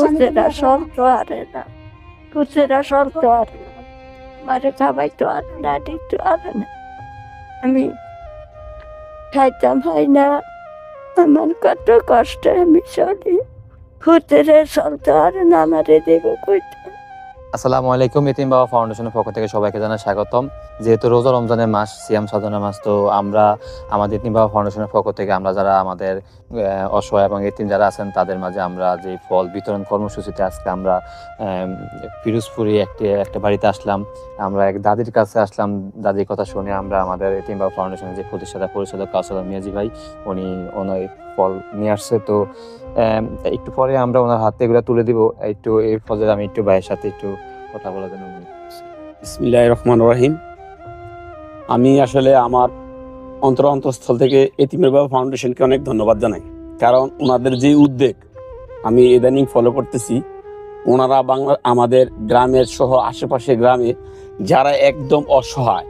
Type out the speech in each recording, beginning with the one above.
খুচরা চলতো আরে না, খুচরা চলতো আরে না, মারে খাবাইতো আর না, দিত আরে না। আমি খাইতাম হয় না, আমার কত কষ্ট আমি চলি, খুচরা চলতো আরে না, আমারে দেব কইতো। আসসালামু আলাইকুম। এতিম বাবা ফাউন্ডেশনের পক্ষ থেকে সবাইকে জানাই স্বাগতম। যেহেতু রোজা রমজানের মাস, সিয়াম সাধনার মাস, তো আমরা আমাদের এতিম বাবা ফাউন্ডেশনের পক্ষ থেকে আমরা যারা আমাদের অসহায় এবং এতিম যারা আছেন তাদের মাঝে আমরা যে ফল বিতরণ কর্মসূচিতে আজকে আমরা পিরোজপুরি একটা বাড়িতে আসলাম। আমরা এক দাদির কাছে আসলাম, দাদির কথা শুনে আমরা আমাদের এতিম বাবা ফাউন্ডেশনের যে প্রতিষ্ঠাতা পরিচালক কাউসার মিয়াজি ভাই, উনি ওনার ফল নিয়ে আসছে। তো একটু পরে আমরা ওনার হাতে এগুলো তুলে দিব। একটু এই ফলে আমি একটু ভাইয়ের সাথে একটু কথা বলার জন্য। বিসমিল্লাহির রহমানির রহিম। আমি আসলে আমার অন্তরস্থল থেকে এতিমের বাবা ফাউন্ডেশনকে অনেক ধন্যবাদ জানাই, কারণ ওনাদের যে উদ্যোগ আমি ইদানিং ফলো করতেছি, ওনারা আমাদের গ্রামের সহ আশেপাশে গ্রামে যারা একদম অসহায়,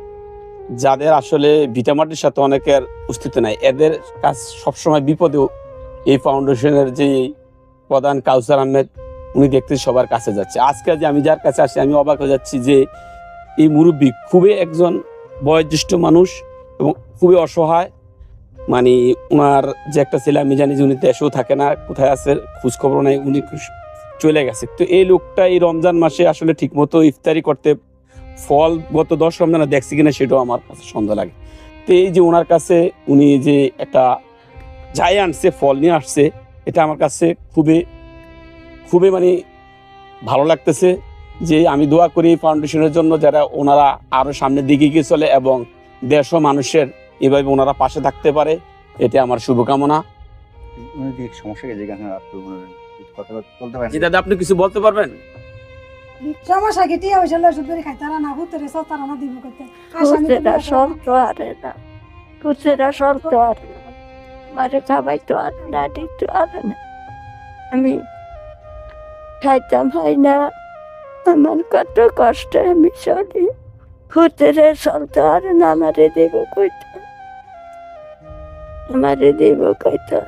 যাদের আসলে ভিটামাটির সাথে অনেকের অস্তিত্ব নাই, এদের কাজ সবসময় বিপদেও এই ফাউন্ডেশনের যে প্রধান কাউসার আহমেদ, উনি দেখতে সবার কাছে যাচ্ছে। আজকে যে আমি যার কাছে আসি আমি অবাক হয়ে যাচ্ছি যে এই মুরব্বী খুবই একজন বয়োজ্যেষ্ঠ মানুষ এবং খুবই অসহায়। মানে ওনার যে একটা ছেলে, আমি জানি যে উনি দেশেও থাকে না, কোথায় আছে খোঁজখবর নাই, উনি চলে গেছে। তো এই লোকটা এই রমজান মাসে আসলে ঠিকমতো ইফতারি করতে ফল গত 10 রমজানে দেখছি কিনা সেটাও আমার কাছে সন্দেহ লাগে। তো এই যে ওনার কাছে উনি যে একটা যাই আনছে, ফল নিয়ে আসছে, এটা আমার কাছে খুবই খুবই মানে ভালো লাগতেছে। যে আমি দোয়া করি এই ফাউন্ডেশনের জন্য, যারা ওনারা আরো সামনের দিকে এগিয়ে চলে এবং দেশ ও মানুষের এভাবে ওনারা পাশে থাকতে পারে, এটা আমার শুভকামনা। দাদা, আপনি কিছু বলতে পারবেন? সমস্যা কি টিয়া হইছিল সুদরি খাই তারা না হুতরে সব তারা না দিব করতে খুচরা চলতো আরে না, খুচরা চলতো আরে না, মারে খাবাইতো আর না, দিত আরে না। আমি খাইতাম হয় না, আমার কত কষ্ট আমি চলি, খুচরা চলতো আরে না, আমারে দেব কইতো, আমারে দেব কইতো।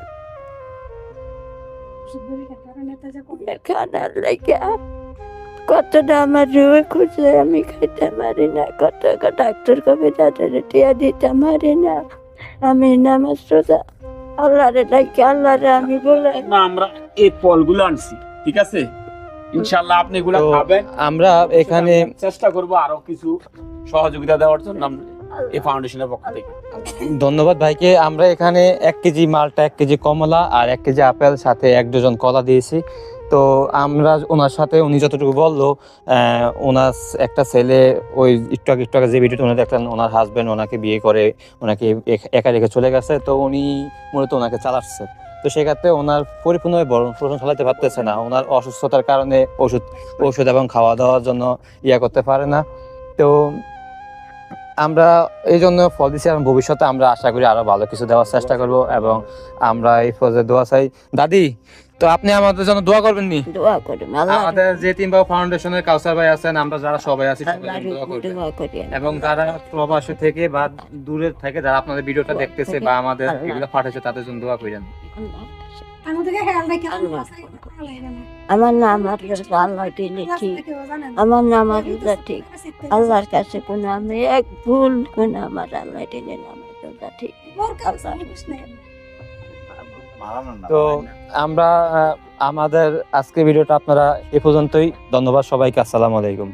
সুদরি খাই তারা নেতা যে খানার লাগে কতটা আমার রুয়ে খুঁজে আমি খাইতে পারি না, কত ডাক্তার কবে তাদের টিয়া দিতে পারি না। আমি নামাজ রোজা আল্লাহরে ডাকি, আল্লাহরে আমি বলে না, আমরা এই ফলগুলো আনছি, ঠিক আছে? ইনশাআল্লাহ আপনি এগুলা তো খাবেন। আমরা এখানে চেষ্টা করব আরো কিছু সহযোগিতা দেওয়ার জন্য এই ফাউন্ডেশনের পক্ষ থেকে। ধন্যবাদ ভাইকে। আমরা এখানে 1 কেজি মালটা, 1 কেজি কমলা আর 1 কেজি আপেল, সাথে 1 ডজন কলা দিয়েছি। তো আমরা ওনার সাথে, উনি যতটুকু বললো, ওনার একটা ছেলে ওই একটু আগে যে ভিডিওটা উনি দেখলেন, ওনার হাজবেন্ড ওনাকে বিয়ে করে ওনাকে একা রেখে চলে গেছে। তো উনি মূলত ওনাকে চালাচ্ছে। তো সেক্ষেত্রে ওনার পরিপূর্ণভাবে ভরণ চালাতে পারতেছে না, ওনার অসুস্থতার কারণে ওষুধ এবং খাওয়া দাওয়ার জন্য করতে পারে না। তো আমরা এই জন্য ফল দিচ্ছি, এবং ভবিষ্যতে আমরা আশা করি আরো ভালো কিছু দেওয়ার চেষ্টা করব, এবং আমরা এই ফলে দোয়া চাই। দাদি, তো আপনি আমাদের জন্য দোয়া করবেন নি? দোয়া করি, আমাদের যে এতিম বাবা ফাউন্ডেশনের কাউসার ভাই আছেন, আমরা যারা সবাই আছি সবাই দোয়া করবেন। দোয়া করি। এবং যারা প্রবাসী থেকে বা দূরে থেকে যারা আপনাদের ভিডিওটা দেখতেছে বা আমাদের এগুলো পাঠাচ্ছে, তাদের জন্য দোয়া করেন। আমাদেরকে খেয়াল রাখি। আমার নাম আল্লাহ দিলে ঠিক, আমার নাম আল্লাহ ঠিক, আল্লাহর কাছে কোনো আমি এক ভুল কোনো আমার আল্লাহ দিলে নাম আল্লাহ ঠিক। তো আমরা আমাদের আজকে ভিডিওটা আপনারা এ পর্যন্তই। ধন্যবাদ সবাইকে। আসসালামু আলাইকুম।